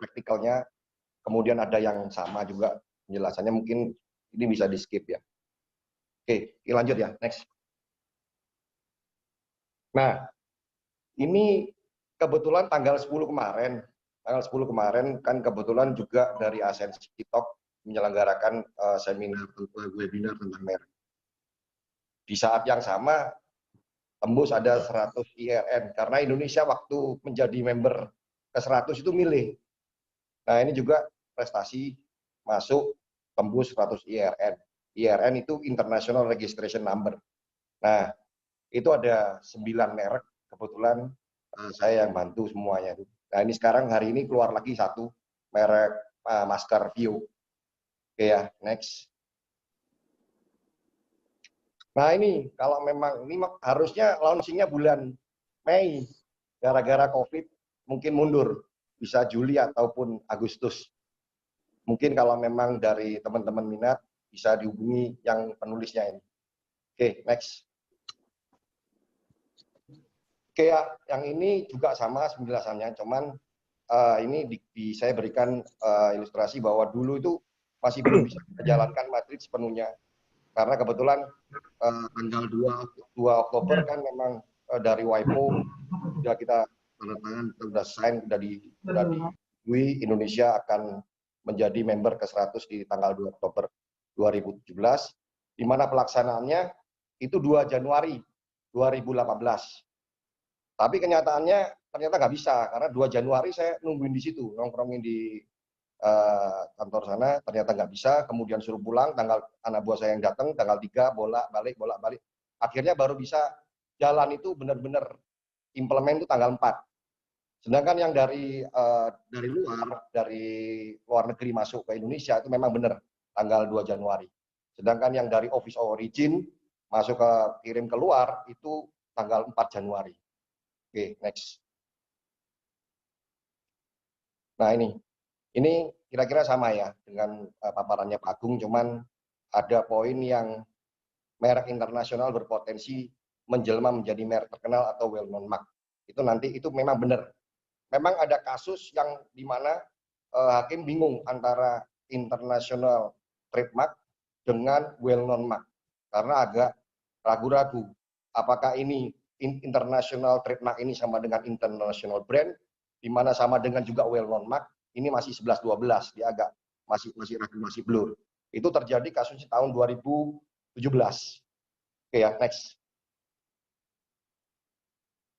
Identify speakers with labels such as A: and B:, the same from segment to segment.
A: praktikalnya. Kemudian ada yang sama juga penjelasannya, mungkin ini bisa di skip ya. Oke, lanjut ya, next. Nah, ini kebetulan tanggal 10 kemarin. Tanggal 10 kemarin kan kebetulan juga dari ASEAN Talk menyelenggarakan seminar webinar tentang merek. Di saat yang sama tembus ada 100 IRN karena Indonesia waktu menjadi member ke 100 itu milih. Nah, ini juga prestasi masuk tembus 100 IRN. IRN itu International Registration Number. Nah, itu ada 9 merek kebetulan saya yang bantu semuanya. Nah, ini sekarang hari ini keluar lagi satu merek masker Vio. Oke ya, next. Nah, ini kalau memang ini harusnya launchingnya bulan Mei, gara-gara COVID mungkin mundur, bisa Juli ataupun Agustus. Mungkin kalau memang dari teman-teman minat bisa dihubungi yang penulisnya ini. Oke, next. Oke ya, yang ini juga sama penjelasannya, cuman ini saya berikan ilustrasi bahwa dulu itu masih belum bisa menjalankan Madrid sepenuhnya. Karena kebetulan tanggal 2 Oktober kan memang dari WIPO sudah kita tanda tangan, sudah sign, sudah diakui Indonesia akan menjadi member ke-100 di tanggal 2 Oktober 2017, di mana pelaksanaannya itu 2 Januari 2018. Tapi kenyataannya ternyata nggak bisa, karena 2 Januari saya nungguin di situ, nongkrongin di kantor sana, ternyata nggak bisa, kemudian suruh pulang, tanggal anak buah saya yang datang, tanggal 3 bolak-balik. Akhirnya baru bisa jalan itu benar-benar implement itu tanggal 4. Sedangkan yang dari luar negeri masuk ke Indonesia itu memang benar tanggal 2 Januari. Sedangkan yang dari office origin masuk ke kirim keluar itu tanggal 4 Januari. Oke, next. Nah, ini kira-kira sama ya dengan paparannya Pak Agung, cuman ada poin yang merek internasional berpotensi menjelma menjadi merek terkenal atau well known mark. Itu nanti itu memang benar. Memang ada kasus yang dimana hakim bingung antara international trademark dengan well known mark karena agak ragu-ragu apakah ini international trademark ini sama dengan international brand, di mana sama dengan juga well known mark. Ini masih 11-12, dia agak masih ragu, masih blur. Itu terjadi kasus di tahun 2017. Oke ya, next.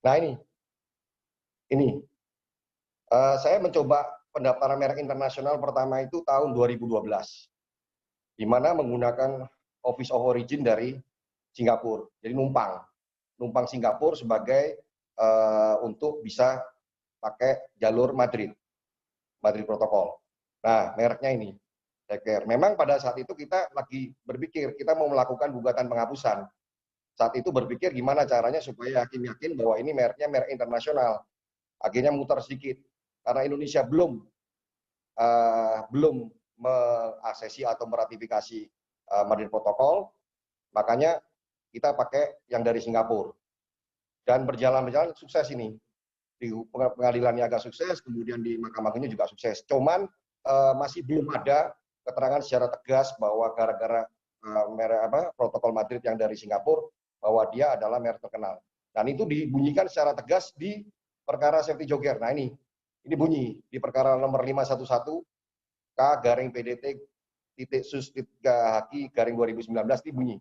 A: Nah, ini saya mencoba pendaftaran merek internasional pertama itu tahun 2012, di mana menggunakan office of origin dari Singapura. Jadi numpang Singapura sebagai untuk bisa pakai jalur Madrid protokol. Nah, mereknya ini. Memang pada saat itu kita lagi berpikir kita mau melakukan gugatan penghapusan. Saat itu berpikir gimana caranya supaya hakim yakin bahwa ini mereknya merek internasional. Akhirnya muter sedikit karena Indonesia belum mengaksesi atau meratifikasi Madrid Protokol, makanya kita pakai yang dari Singapura. Dan berjalan sukses ini. Di pengadilan niaga sukses, kemudian di Mahkamah Agungnya juga sukses. Cuman masih belum ada keterangan secara tegas bahwa gara-gara merek protokol Madrid yang dari Singapura bahwa dia adalah merek terkenal. Dan itu dibunyikan secara tegas di perkara safety jogger. Nah, ini bunyi di perkara nomor 511 K/PDT.sus.Haki/2019 ini bunyi.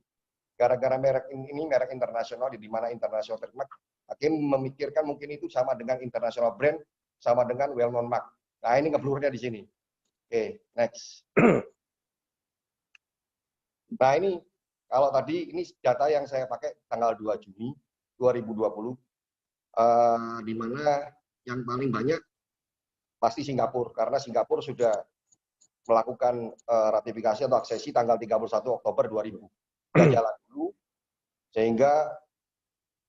A: Gara-gara merek ini merek internasional, di mana international trademark, hakim memikirkan mungkin itu sama dengan international brand, sama dengan well known mark. Nah, ini ngeblurnya di sini. Oke, next. Nah, ini kalau tadi ini data yang saya pakai tanggal 2 Juni 2020, di mana yang paling banyak pasti Singapura, karena Singapura sudah melakukan ratifikasi atau aksesi tanggal 31 Oktober 2000. Kita jalan dulu, sehingga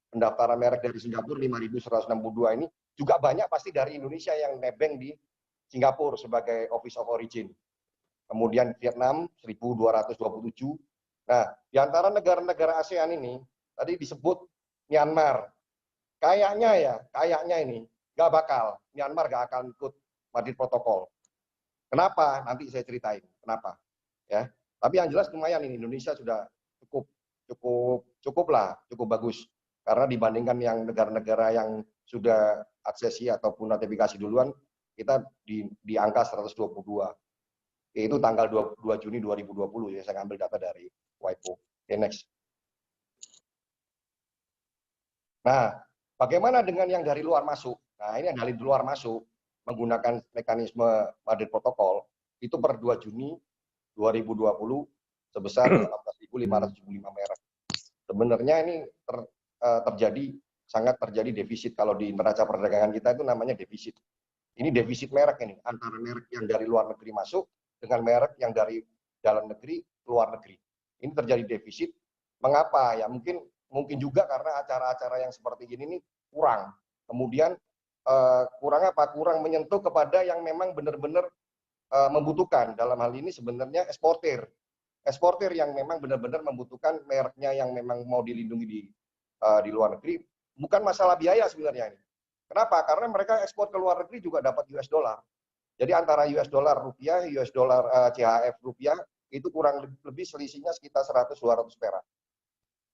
A: pendaftaran merek dari Singapura 5.162 ini juga banyak pasti dari Indonesia yang nebeng di Singapura sebagai office of origin. Kemudian Vietnam 1.227. Nah, di antara negara-negara ASEAN ini tadi disebut Myanmar. Kayaknya ini nggak bakal, Myanmar nggak akan ikut Madrid Protokol. Kenapa? Nanti saya ceritain kenapa. Ya. Tapi yang jelas lumayan ini Indonesia sudah cukup bagus. Karena dibandingkan yang negara-negara yang sudah aksesi ataupun notifikasi duluan, kita di angka 122. Yaitu tanggal 2 Juni 2020 ya, saya ambil data dari WIPO. Oke, next. Nah, bagaimana dengan yang dari luar masuk? Nah, ini yang dari luar masuk menggunakan mekanisme Madrid Protokol itu per 2 Juni 2020 sebesar 18.575 merek. Sebenarnya ini sangat terjadi defisit. Kalau di neraca perdagangan kita itu namanya defisit. Ini defisit merek ini, antara merek yang dari luar negeri masuk dengan merek yang dari dalam negeri keluar negeri. Ini terjadi defisit. Mengapa? Ya mungkin juga karena acara-acara yang seperti ini kurang. Kemudian kurang apa? Kurang menyentuh kepada yang memang benar-benar membutuhkan. Dalam hal ini sebenarnya eksportir yang memang benar-benar membutuhkan mereknya yang memang mau dilindungi di luar negeri. Bukan masalah biaya sebenarnya ini. Kenapa? Karena mereka ekspor ke luar negeri juga dapat US dollar. Jadi antara US dollar rupiah, US dollar CHF rupiah itu kurang lebih selisihnya sekitar 100-200 perak.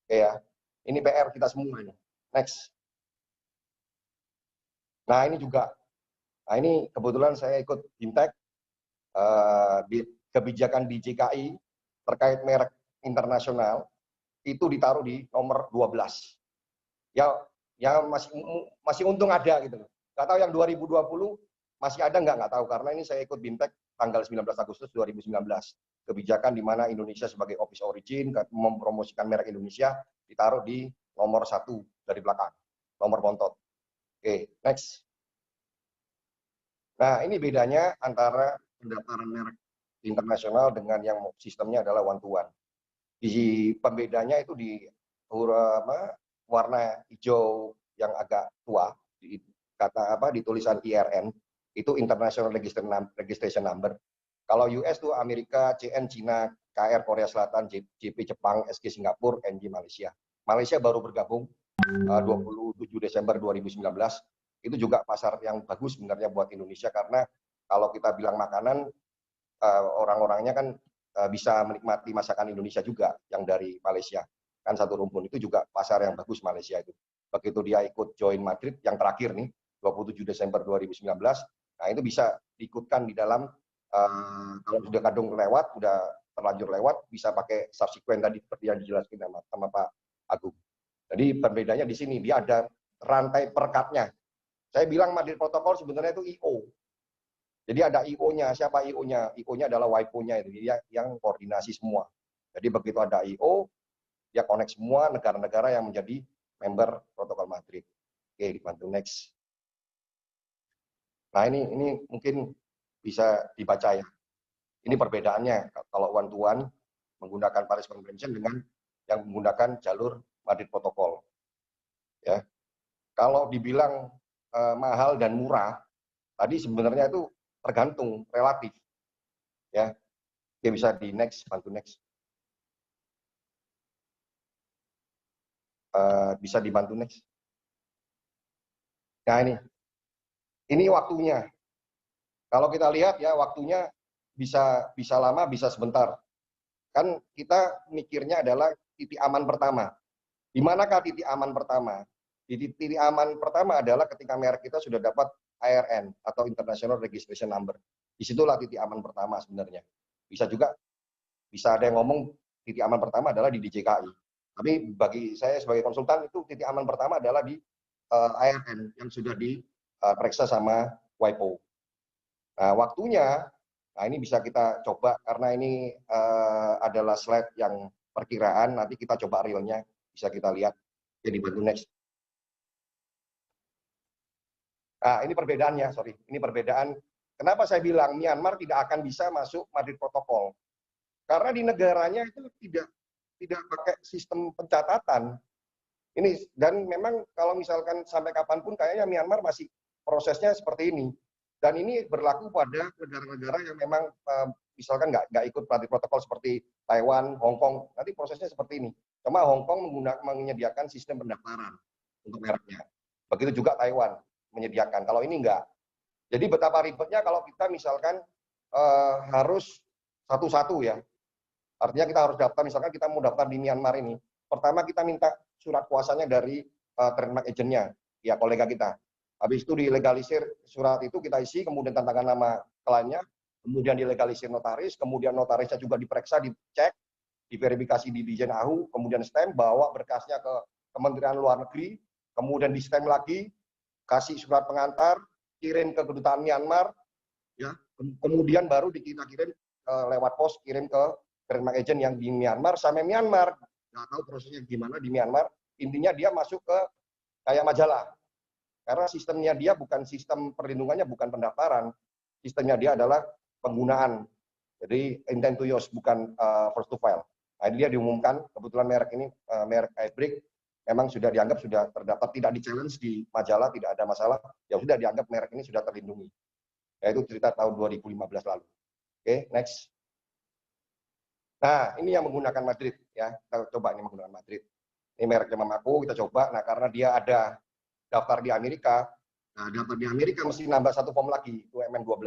A: Oke ya. Ini PR kita semua ini. Next. Nah ini juga. Nah ini kebetulan saya ikut Bimtek di kebijakan di JKI terkait merek internasional itu ditaruh di nomor 12. Ya masih untung ada gitu. Nggak tahu yang 2020 masih ada nggak tahu karena ini saya ikut Bimtek tanggal 19 Agustus 2019. Kebijakan di mana Indonesia sebagai office origin mempromosikan merek Indonesia ditaruh di nomor 1 dari belakang, nomor bontot. Oke, next. Nah, ini bedanya antara pendaftaran merek internasional dengan yang sistemnya adalah one to one. Di pembedanya itu di warna hijau yang agak tua, di tulisan IRN itu International Registration Number. Kalau US itu Amerika, CN Cina, KR Korea Selatan, JP Jepang, SG Singapura, NG Malaysia. Malaysia baru bergabung 27 Desember 2019. Itu juga pasar yang bagus sebenarnya buat Indonesia karena kalau kita bilang makanan orang-orangnya kan bisa menikmati masakan Indonesia juga yang dari Malaysia. Kan satu rumpun itu juga pasar yang bagus Malaysia itu. Begitu dia ikut join Madrid yang terakhir nih 27 Desember 2019, nah itu bisa diikutkan di dalam kalau sudah kadung lewat, sudah terlanjur lewat, bisa pakai subsequent tadi seperti yang dijelaskan sama Pak Agung. Jadi perbedaannya di sini dia ada rantai perkatnya. Saya bilang Madrid Protokol sebenarnya itu IO. Jadi ada IO-nya. Siapa IO-nya? IO-nya adalah WIPO-nya itu, dia yang koordinasi semua. Jadi begitu ada IO, dia connect semua negara-negara yang menjadi member Protokol Madrid. Oke, dibantu next. Nah ini mungkin bisa dibaca ya. Ini perbedaannya kalau one to one menggunakan Paris Convention dengan yang menggunakan jalur Madrid Protokol. Ya, kalau dibilang mahal dan murah, tadi sebenarnya itu tergantung relatif. Ya, dia bisa di next, bantu next. Bisa dibantu next. Nah ini waktunya. Kalau kita lihat ya waktunya bisa lama, bisa sebentar. Kan kita mikirnya adalah titik aman pertama. Di manakah titik aman pertama? Titik aman pertama adalah ketika merek kita sudah dapat IRN atau International Registration Number. Disitulah titik aman pertama sebenarnya. Bisa ada yang ngomong titik aman pertama adalah di DJKI. Tapi bagi saya sebagai konsultan itu titik aman pertama adalah di IRN yang sudah diperiksa sama WIPO. Nah waktunya, nah ini bisa kita coba karena ini adalah slide yang perkiraan. Nanti kita coba realnya, bisa kita lihat. Jadi bantu next. Nah ini perbedaannya, sorry. Ini perbedaan. Kenapa saya bilang Myanmar tidak akan bisa masuk Madrid Protokol? Karena di negaranya itu tidak pakai sistem pencatatan. Ini dan memang kalau misalkan sampai kapanpun kayaknya Myanmar masih prosesnya seperti ini. Dan ini berlaku pada negara-negara yang memang misalkan nggak ikut Madrid Protokol seperti Taiwan, Hong Kong. Nanti prosesnya seperti ini. Cuma Hong Kong menyediakan sistem pendaftaran untuk mereknya. Begitu juga Taiwan menyediakan. Kalau ini enggak. Jadi betapa ribetnya kalau kita misalkan harus satu-satu ya. Artinya kita harus daftar, misalkan kita mau daftar di Myanmar ini. Pertama kita minta surat kuasanya dari trademark agentnya, ya kolega kita. Habis itu dilegalisir surat itu kita isi, kemudian tantangan nama kliennya, kemudian dilegalisir notaris, kemudian notarisnya juga diperiksa, dicek, diverifikasi di Dijen AHU, kemudian stamp, bawa berkasnya ke Kementerian Luar Negeri, kemudian di stamp lagi, kasih surat pengantar, kirim ke kedutaan Myanmar, ya, kemudian baru kita kirim lewat pos, kirim ke trademark agent yang di Myanmar. Sampai Myanmar nggak tahu prosesnya gimana di Myanmar, intinya dia masuk ke kayak majalah, karena sistemnya dia bukan sistem perlindungannya, bukan pendaftaran, sistemnya dia adalah penggunaan, jadi intent to use, bukan first to file. Nah, dia diumumkan, kebetulan merek ini, merek iBreak, memang sudah dianggap sudah terdaftar, tidak di-challenge di majalah, tidak ada masalah, ya sudah dianggap merek ini sudah terlindungi. Yaitu cerita tahun 2015 lalu. Oke, next. Nah, ini yang menggunakan Madrid, ya. Kita coba ini menggunakan Madrid. Ini mereknya Mamaku, kita coba. Nah, karena dia ada daftar di Amerika, nah daftar di Amerika mesti nambah satu form lagi, itu MN12.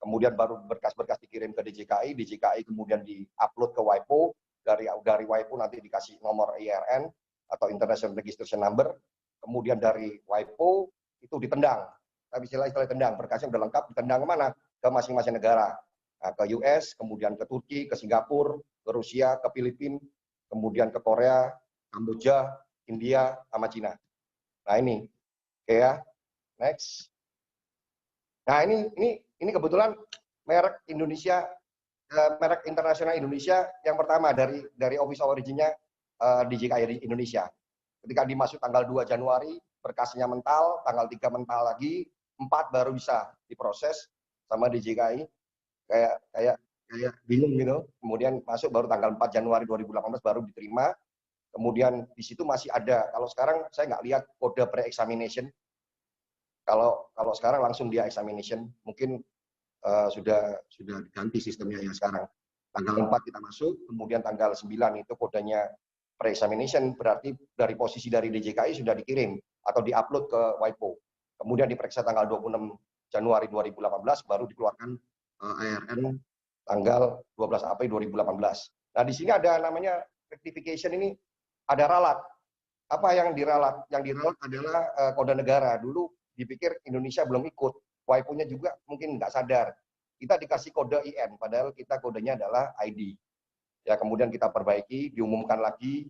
A: Kemudian baru berkas-berkas dikirim ke DJKI, DJKI kemudian di-upload ke WIPO, dari WIPO nanti dikasih nomor IRN atau International Registration Number, kemudian dari WIPO itu ditendang. Tapi istilah tendang, berkasnya udah lengkap, ditendang kemana? Ke masing-masing negara. Nah, ke US, kemudian ke Turki, ke Singapura, ke Rusia, ke Filipina, kemudian ke Korea, Kamboja, India, sama Cina. Nah ini, oke ya, next. Nah ini kebetulan merek Indonesia, merek internasional Indonesia yang pertama dari office origin-nya DJKI Indonesia. Ketika dimasuk tanggal 2 Januari, berkasnya mental, tanggal 3 mental lagi, 4 baru bisa diproses sama DJKI. Kayak bingung gitu. Kemudian masuk baru tanggal 4 Januari 2018 baru diterima. Kemudian di situ masih ada, kalau sekarang saya nggak lihat kode pre-examination. Kalau sekarang langsung dia examination, mungkin sudah diganti sistemnya yang sekarang. Tanggal 4 kita masuk, kemudian tanggal 9 itu kodenya pre-examination, berarti dari posisi dari DJKI sudah dikirim atau diupload ke WIPO. Kemudian diperiksa tanggal 26 Januari 2018, baru dikeluarkan ARN tanggal 12 April 2018. Nah, di sini ada namanya rectification, ini ada ralat. Apa yang diralat? Yang diralat adalah kode negara. Dulu dipikir Indonesia belum ikut, WIPO-nya juga mungkin nggak sadar. Kita dikasih kode IN, padahal kita kodenya adalah ID. Ya, kemudian kita perbaiki, diumumkan lagi,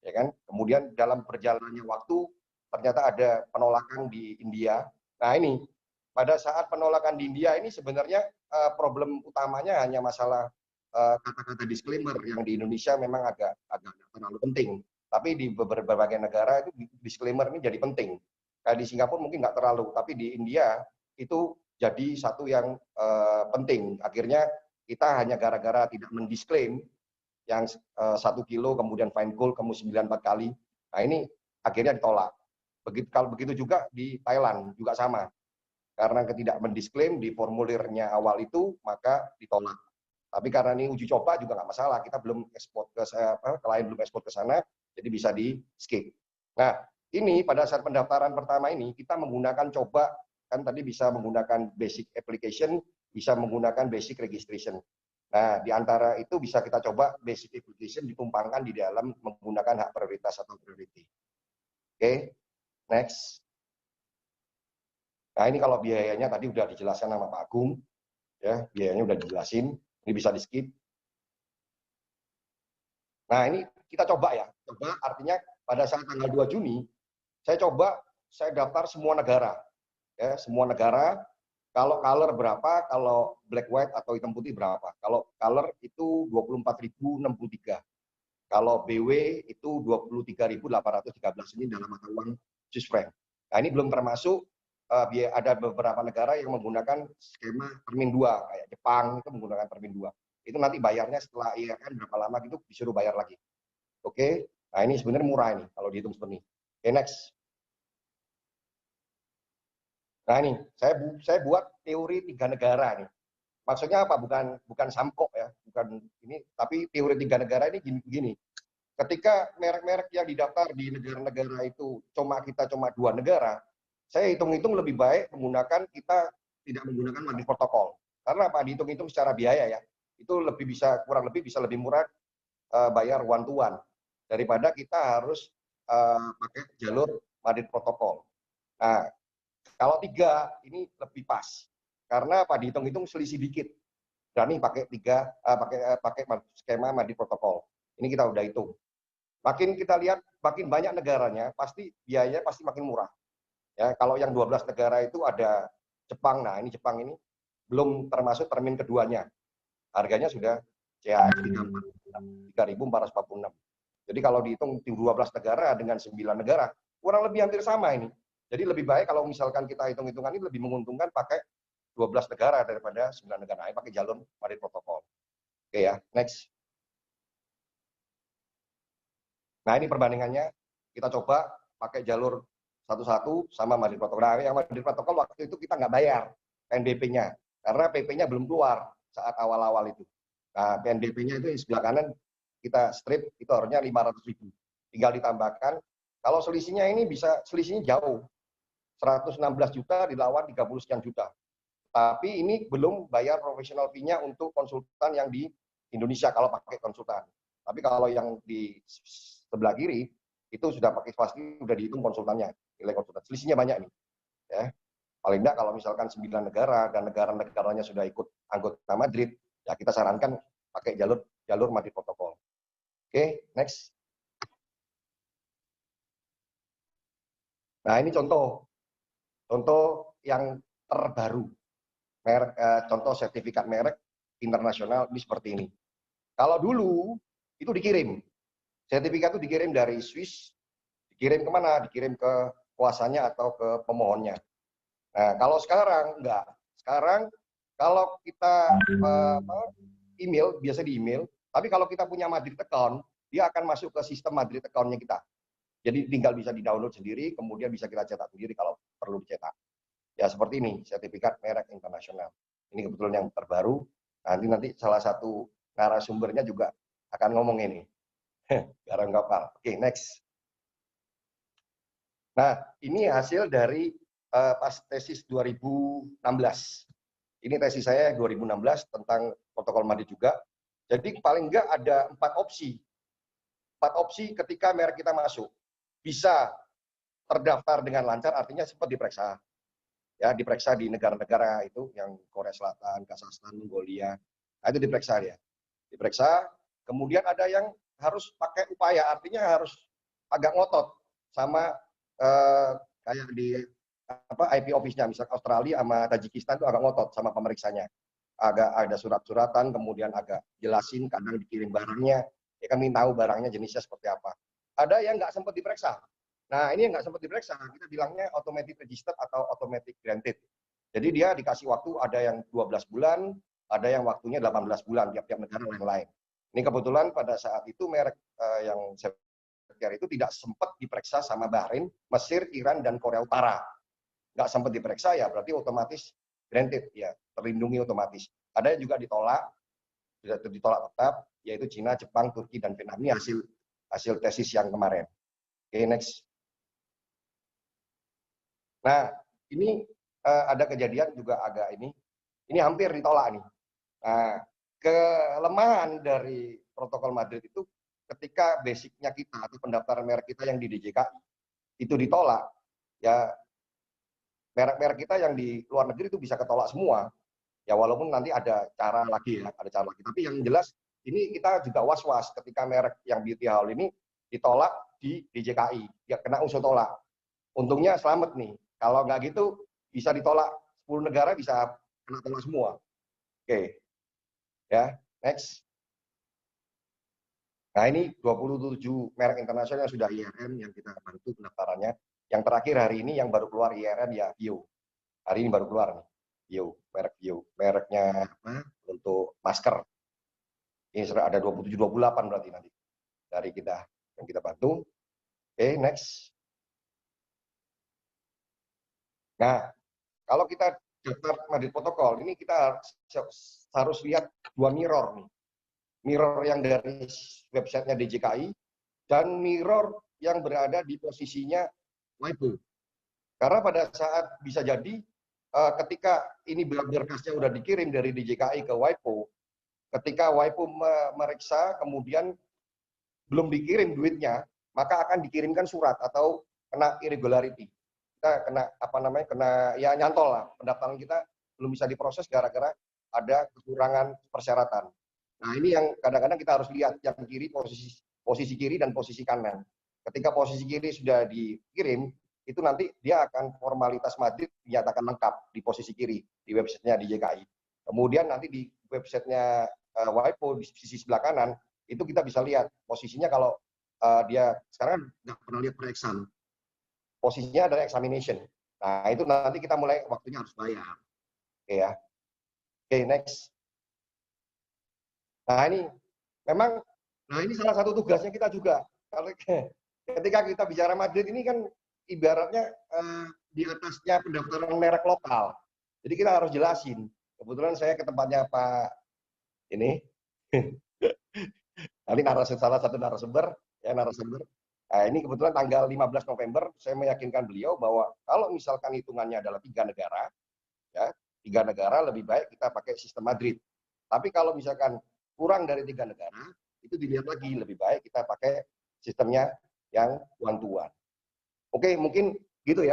A: ya kan? Kemudian dalam perjalanannya waktu, ternyata ada penolakan di India. Nah ini, pada saat penolakan di India ini sebenarnya problem utamanya hanya masalah kata-kata disclaimer yang di Indonesia memang agak terlalu penting. Tapi di berbagai negara itu disclaimer ini jadi penting. Kayak di Singapura mungkin nggak terlalu, tapi di India itu jadi satu yang penting. Akhirnya kita hanya gara-gara tidak mendisklaim yang 1 kilo, kemudian fine gold, kemudian 94 kali. Nah ini akhirnya ditolak. Kalau begitu juga di Thailand juga sama. Karena tidak mendisklaim di formulirnya awal itu, maka ditolak. Tapi karena ini uji coba juga nggak masalah, kita belum ekspor ke klien belum ekspor ke sana, jadi bisa di skip. Nah, ini pada saat pendaftaran pertama ini kita menggunakan coba, kan tadi bisa menggunakan basic application, bisa menggunakan basic registration. Nah, di antara itu bisa kita coba basic application ditumpangkan di dalam menggunakan hak prioritas atau priority. Oke, next. Nah, ini kalau biayanya tadi udah dijelaskan sama Pak Agung, ya, biayanya udah dijelasin. Ini bisa di skip. Nah ini kita coba ya, coba artinya pada saat tanggal 2 Juni, saya daftar semua negara. Ya, semua negara, kalau color berapa, kalau black white atau hitam putih berapa. Kalau color itu 24.063. Kalau BW itu 23.813, ini dalam mata uang Swiss franc. Nah ini belum termasuk ada beberapa negara yang menggunakan skema termin 2, kayak Jepang itu menggunakan termin 2. Itu nanti bayarnya setelah IRN berapa lama gitu disuruh bayar lagi. Oke, nah ini sebenarnya murah ini kalau dihitung seperti ini. Oke, next. Nah ini saya buat teori 3 negara nih. Maksudnya apa? Bukan samkok ya, bukan ini, tapi teori 3 negara ini gini. Ketika merek-merek yang didaftar di negara-negara itu cuma 2 negara, saya hitung-hitung lebih baik menggunakan kita tidak menggunakan Madrid protokol. Karena apa? Dihitung-hitung secara biaya ya, itu lebih bisa kurang lebih bisa lebih murah bayar one to one daripada kita harus pakai jalur Madrid protokol. Nah, kalau 3 ini lebih pas. Karena apa? Dihitung-hitung selisih dikit. Berani pakai 3 pakai skema Madrid protokol. Ini kita udah hitung. Makin kita lihat makin banyak negaranya, pasti biayanya pasti makin murah. Ya, kalau yang 12 negara itu ada Jepang. Nah, ini Jepang ini belum termasuk termin keduanya. Harganya sudah CAX 3.446. Jadi kalau dihitung 12 negara dengan 9 negara, kurang lebih hampir sama ini. Jadi lebih baik kalau misalkan kita hitung-hitungan ini lebih menguntungkan pakai 12 negara daripada 9 negara. Ini pakai jalur Madrid protokol. Oke ya, next. Nah, ini perbandingannya. Kita coba pakai jalur satu-satu sama Madrid protokol. Nah, yang Madrid protokol waktu itu kita nggak bayar PNBP-nya karena PP-nya belum keluar saat awal-awal itu. Nah, PNBP-nya itu di sebelah kanan kita strip itu harusnya 500.000. Tinggal ditambahkan. Kalau selisihnya ini bisa selisihnya jauh. 116 juta dilawan 30 sekian juta. Tapi ini belum bayar professional fee-nya untuk konsultan yang di Indonesia kalau pakai konsultan. Tapi kalau yang di sebelah kiri itu sudah pakai pasti sudah dihitung konsultannya, nilai konsultan. Selisihnya banyak nih. Ya. Paling enggak kalau misalkan 9 negara dan negara-negaranya sudah ikut anggota Madrid, ya kita sarankan pakai jalur Madrid protokol. Oke, next. Nah, ini contoh yang terbaru. Contoh sertifikat merek internasional ini seperti ini. Kalau dulu itu dikirim, sertifikat itu dikirim dari Swiss, dikirim kemana? Dikirim ke kuasanya atau ke pemohonnya. Nah, kalau sekarang enggak. Sekarang kalau kita email, biasa di email, tapi kalau kita punya Madrid account, dia akan masuk ke sistem Madrid account-nya kita. Jadi tinggal bisa di-download sendiri, kemudian bisa kita cetak sendiri kalau perlu dicetak. Ya seperti ini, sertifikat merek internasional. Ini kebetulan yang terbaru. Nanti salah satu narasumbernya juga akan ngomong ini. Garang kapal. Oke, next. Nah, ini hasil dari pas tesis 2016. Ini tesis saya 2016 tentang protokol Madrid juga. Jadi paling enggak ada 4 opsi. 4 opsi ketika merek kita masuk. Bisa terdaftar dengan lancar, artinya sempat diperiksa. Ya, diperiksa di negara-negara itu yang Korea Selatan, Kazakhstan, Mongolia. Nah, itu diperiksa dia. Diperiksa, kemudian ada yang harus pakai upaya, artinya harus agak ngotot sama kayak di IP office-nya, misalnya Australia sama Tajikistan itu agak ngotot sama pemeriksanya. Agak ada surat-suratan, kemudian agak jelasin, kadang dikirim barangnya, ya kami tahu barangnya jenisnya seperti apa. Ada yang nggak sempat diperiksa. Nah, ini yang nggak sempat diperiksa, kita bilangnya automatic registered atau automatic granted. Jadi dia dikasih waktu ada yang 12 bulan, ada yang waktunya 18 bulan, tiap-tiap negara lain-lain. Ini kebetulan pada saat itu merek yang saya pikir itu tidak sempat diperiksa sama Bahrain, Mesir, Iran, dan Korea Utara. Nggak sempat diperiksa ya berarti otomatis granted, ya terlindungi otomatis. Ada yang juga ditolak tetap, yaitu Cina, Jepang, Turki, dan Vietnam. Ini hasil tesis yang kemarin. Oke, next. Nah, ini ada kejadian juga agak ini hampir ditolak nih. Nah, kelemahan dari protokol Madrid itu ketika basicnya kita atau pendaftaran merek kita yang di DJKI itu ditolak, ya merek-merek kita yang di luar negeri itu bisa ketolak semua. Ya walaupun nanti ada cara lagi ya, ada cara lagi. Tapi yang jelas ini kita juga was-was ketika merek yang Beauty Howl ini ditolak di DJKI, ya kena unsur tolak. Untungnya selamat nih. Kalau nggak gitu bisa ditolak 10 negara bisa kena tolak semua. Oke. Ya, next. Nah, ini 27 merek internasional yang sudah IRN yang kita bantu pendaftarannya. Yang terakhir hari ini yang baru keluar IRN ya Bio. Hari ini baru keluar nih. Bio, merek Bio. Mereknya apa? Untuk masker. Ini sudah ada 27-28 berarti nanti dari kita yang kita bantu. Oke, next. Nah, kalau kita daftar Madrid protokol, ini kita harus lihat 2 mirror nih. Mirror yang dari websitenya DJKI dan mirror yang berada di posisinya Weibo. Karena pada saat bisa jadi ketika ini berkasnya udah dikirim dari DJKI ke WIPO, ketika WIPO meriksa kemudian belum dikirim duitnya, maka akan dikirimkan surat atau kena irregularity. Kita kena apa namanya, kena ya nyantol lah, pendaftaran kita belum bisa diproses gara-gara ada kekurangan persyaratan. Nah ini yang kadang-kadang kita harus lihat, yang kiri posisi kiri dan posisi kanan. Ketika posisi kiri sudah dikirim, itu nanti dia akan formalitas Madrid dinyatakan lengkap di posisi kiri di websitenya di JKI. Kemudian nanti di websitenya WIPO di sisi sebelah kanan itu kita bisa lihat posisinya. Kalau dia sekarang nggak pernah lihat pre-exam, posisinya adalah examination. Nah itu nanti kita mulai waktunya harus bayar. Oke ya. Oke, next. Nah ini memang, nah ini salah satu tugasnya kita juga. Ketika kita bicara Madrid ini kan ibaratnya di atasnya pendaftaran merek lokal. Jadi kita harus jelasin. Kebetulan saya ke tempatnya Pak ini, nanti salah satu narasumber. Nah, ini kebetulan tanggal 15 November, saya meyakinkan beliau bahwa kalau misalkan hitungannya adalah 3 negara, ya 3 negara lebih baik kita pakai sistem Madrid. Tapi kalau misalkan kurang dari 3 negara, itu dilihat lagi, lebih baik kita pakai sistemnya yang one to one. Oke, mungkin gitu ya.